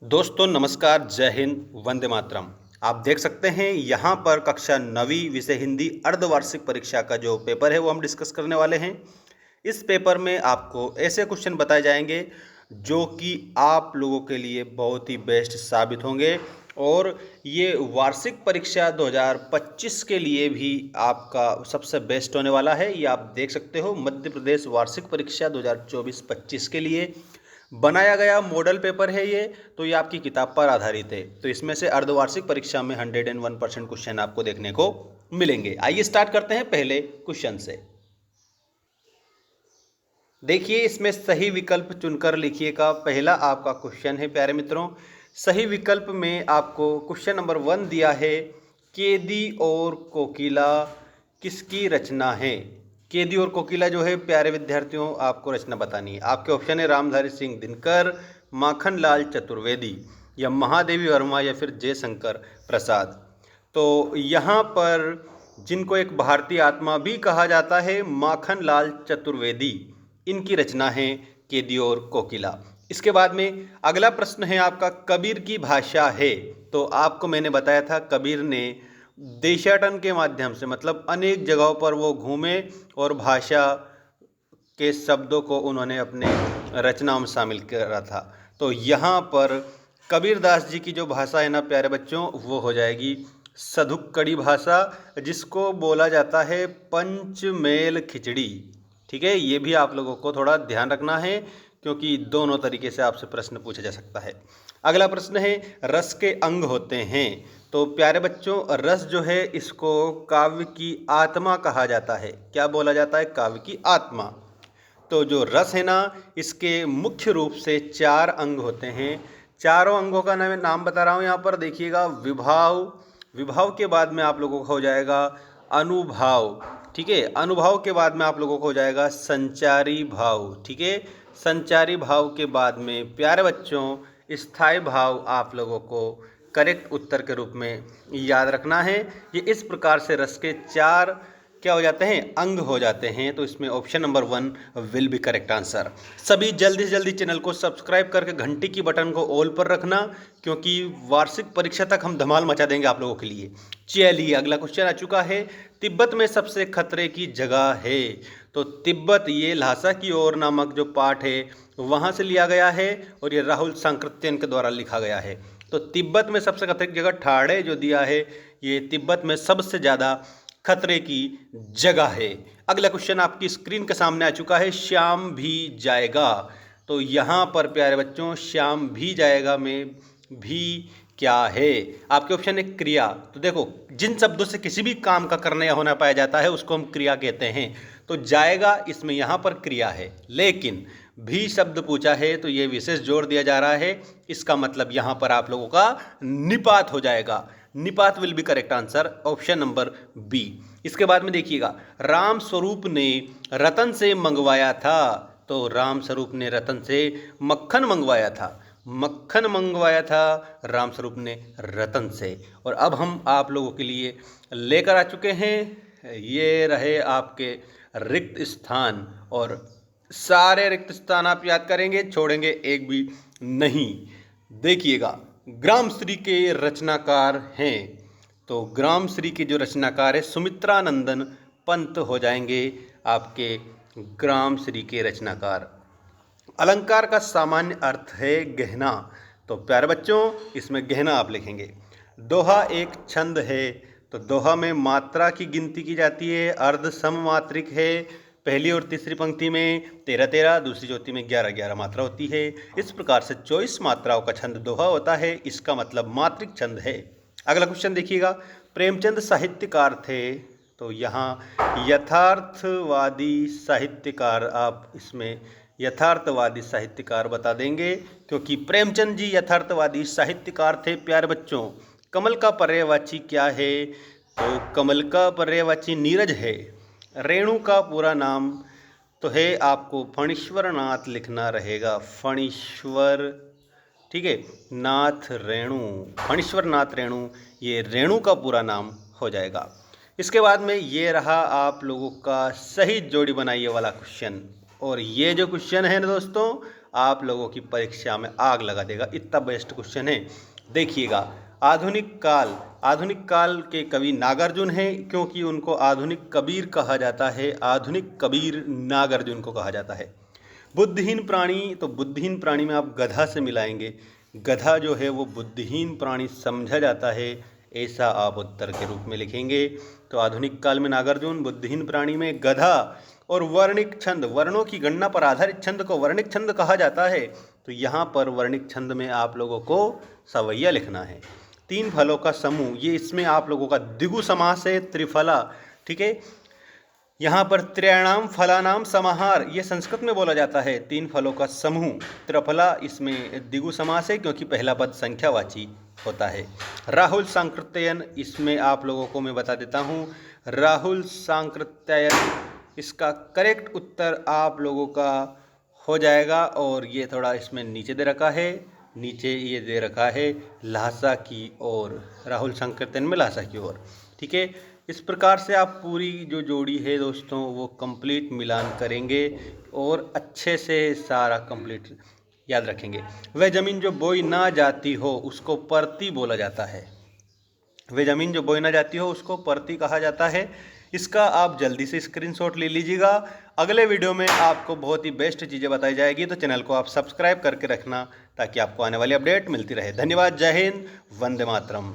दोस्तों नमस्कार, जय हिंद, वंदे मातरम। आप देख सकते हैं यहाँ पर कक्षा 9वीं विषय हिंदी अर्धवार्षिक परीक्षा का जो पेपर है वो हम डिस्कस करने वाले हैं। इस पेपर में आपको ऐसे क्वेश्चन बताए जाएंगे जो कि आप लोगों के लिए बहुत ही बेस्ट साबित होंगे और ये वार्षिक परीक्षा 2025 के लिए भी आपका सबसे बेस्ट होने वाला है। ये आप देख सकते हो, मध्य प्रदेश वार्षिक परीक्षा 2024-25 के लिए बनाया गया मॉडल पेपर है ये। तो ये आपकी किताब पर आधारित है। तो इसमें से अर्धवार्षिक परीक्षा में 101% क्वेश्चन आपको देखने को मिलेंगे। आइए स्टार्ट करते हैं पहले क्वेश्चन से। देखिए, इसमें सही विकल्प चुनकर लिखिएगा। पहला आपका क्वेश्चन है प्यारे मित्रों, सही विकल्प में आपको क्वेश्चन नंबर 1 दिया है, केदी और कोकिला किसकी रचना है। केदी और कोकिला जो है प्यारे विद्यार्थियों, आपको रचना बतानी है। आपके ऑप्शन है रामधारी सिंह दिनकर, माखनलाल चतुर्वेदी, या महादेवी वर्मा, या फिर जयशंकर प्रसाद। तो यहाँ पर जिनको एक भारतीय आत्मा भी कहा जाता है, माखनलाल चतुर्वेदी, इनकी रचना है केदी और कोकिला। इसके बाद में अगला प्रश्न है आपका, कबीर की भाषा है। तो आपको मैंने बताया था कबीर ने देशाटन के माध्यम से, मतलब अनेक जगहों पर वो घूमे और भाषा के शब्दों को उन्होंने अपने रचनाओं में शामिल करा था। तो यहाँ पर कबीरदास जी की जो भाषा है ना प्यारे बच्चों, वो हो जाएगी सधुक्कड़ी भाषा, जिसको बोला जाता है पंचमेल खिचड़ी। ठीक है, ये भी आप लोगों को थोड़ा ध्यान रखना है क्योंकि दोनों तरीके से आपसे प्रश्न पूछा जा सकता है। अगला प्रश्न है, रस के अंग होते हैं। तो प्यारे बच्चों, रस जो है इसको काव्य की आत्मा कहा जाता है। क्या बोला जाता है? काव्य की आत्मा। तो जो रस है ना, इसके मुख्य रूप से 4 अंग होते हैं। चारों अंगों का नाम बता रहा हूँ यहाँ पर, देखिएगा। विभाव, विभाव के बाद में आप लोगों को हो जाएगा अनुभाव। ठीक है, अनुभाव के बाद में आप लोगों को हो जाएगा संचारी भाव। ठीक है, संचारी भाव के बाद में प्यारे बच्चों स्थायी भाव आप लोगों को करेक्ट उत्तर के रूप में याद रखना है। ये इस प्रकार से रस के 4 क्या हो जाते हैं? अंग हो जाते हैं। तो इसमें option number 1 will be correct answer. सभी जल्दी से जल्दी चैनल को सब्सक्राइब करके घंटी की बटन को ऑल पर रखना, क्योंकि वार्षिक परीक्षा तक हम धमाल मचा देंगे आप लोगों के लिए। चलिए, अगला क्वेश्चन आ चुका है, तिब्बत में सबसे खतरे की जगह है। तो तिब्बत ये ल्हासा की ओर नामक जो पाठ है वहाँ से लिया गया है और ये राहुल सांकृत्यन के द्वारा लिखा गया है। तो तिब्बत में सबसे खतरे की जगह ठाड़े जो दिया है, ये तिब्बत में सबसे ज़्यादा खतरे की जगह है। अगला क्वेश्चन आपकी स्क्रीन के सामने आ चुका है, श्याम भी जाएगा। तो यहाँ पर प्यारे बच्चों श्याम भी जाएगा में भी क्या है? आपके ऑप्शन है क्रिया। तो देखो, जिन शब्दों से किसी भी काम का करना या होना पाया जाता है उसको हम क्रिया कहते हैं। तो जाएगा इसमें यहाँ पर क्रिया है, लेकिन भी शब्द पूछा है तो ये विशेष जोर दिया जा रहा है। इसका मतलब यहाँ पर आप लोगों का निपात हो जाएगा। निपात will be correct answer, option number B. इसके बाद में देखिएगा, राम स्वरूप ने रतन से मंगवाया था। तो राम स्वरूप ने रतन से मक्खन मंगवाया था। मक्खन मंगवाया था राम स्वरूप ने रतन से। और अब हम आप लोगों के लिए लेकर आ चुके हैं, ये रहे आपके रिक्त स्थान, और सारे रिक्त स्थान आप याद करेंगे, छोड़ेंगे एक भी नहीं। देखिएगा, ग्रामश्री के रचनाकार हैं। तो ग्रामश्री के जो रचनाकार है सुमित्रानंदन पंत हो जाएंगे आपके ग्रामश्री के रचनाकार। अलंकार का सामान्य अर्थ है गहना। तो प्यारे बच्चों इसमें गहना आप लिखेंगे। दोहा एक छंद है। तो दोहा में मात्रा की गिनती की जाती है, अर्ध सममात्रिक है। पहली और तीसरी पंक्ति में 13-13, दूसरी चौथी में 11-11 मात्रा होती है। इस प्रकार से 24 मात्राओं का छंद दोहा होता है। इसका मतलब मात्रिक छंद है। अगला क्वेश्चन देखिएगा, प्रेमचंद साहित्यकार थे। तो यहाँ यथार्थवादी साहित्यकार, आप इसमें यथार्थवादी साहित्यकार बता देंगे क्योंकि प्रेमचंद जी यथार्थवादी साहित्यकार थे। प्यारे बच्चों, कमल का पर्यायवाची क्या है? तो कमल का पर्यायवाची नीरज है। रेणु का पूरा नाम तो है, आपको फणीश्वर नाथ लिखना रहेगा। फणीश्वर, ठीक है, नाथ रेणु, फणीश्वर नाथ रेणु, ये रेणु का पूरा नाम हो जाएगा। इसके बाद में ये रहा आप लोगों का सही जोड़ी बनाइए वाला क्वेश्चन। और ये जो क्वेश्चन है ना दोस्तों, आप लोगों की परीक्षा में आग लगा देगा। इतना बेस्ट क्वेश्चन है। देखिएगा, आधुनिक काल के कवि नागार्जुन हैं, क्योंकि उनको आधुनिक कबीर कहा जाता है। आधुनिक कबीर नागार्जुन को कहा जाता है। बुद्धिहीन प्राणी, तो बुद्धिहीन प्राणी में आप गधा से मिलाएंगे। गधा जो है वो बुद्धिहीन प्राणी समझा जाता है, ऐसा आप उत्तर के रूप में लिखेंगे। तो आधुनिक काल में नागार्जुन, बुद्धिहीन प्राणी में गधा। और वर्णिक छंद, वर्णों की गणना पर आधारित छंद को वर्णिक छंद कहा जाता है। तो यहाँ पर वर्णिक छंद में आप लोगों को सवैया लिखना है। तीन फलों का समूह, ये इसमें आप लोगों का द्विगु समास है, त्रिफला। ठीक है, यहाँ पर त्रयाणाम फलानाम समाहार, ये संस्कृत में बोला जाता है। तीन फलों का समूह, त्रिफला, इसमें द्विगु समास है क्योंकि पहला पद संख्यावाची होता है। राहुल सांकृत्यायन, इसमें आप लोगों को मैं बता देता हूँ, राहुल सांकृत्यायन इसका करेक्ट उत्तर आप लोगों का हो जाएगा। और ये थोड़ा इसमें नीचे दे रखा है, नीचे ये दे रखा है लहासा की ओर, राहुल सांकृत्यायन में लहासा की ओर। ठीक है, इस प्रकार से आप पूरी जो जोड़ी है दोस्तों वो कंप्लीट मिलान करेंगे और अच्छे से सारा कंप्लीट याद रखेंगे। वह ज़मीन जो बोई ना जाती हो उसको परती बोला जाता है। वह ज़मीन जो बोई ना जाती हो उसको परती कहा जाता है। इसका आप जल्दी से स्क्रीनशॉट ले लीजिएगा। अगले वीडियो में आपको बहुत ही बेस्ट चीज़ें बताई जाएगी, तो चैनल को आप सब्सक्राइब करके रखना ताकि आपको आने वाली अपडेट मिलती रहे। धन्यवाद। जय हिंद, वंदे मातरम।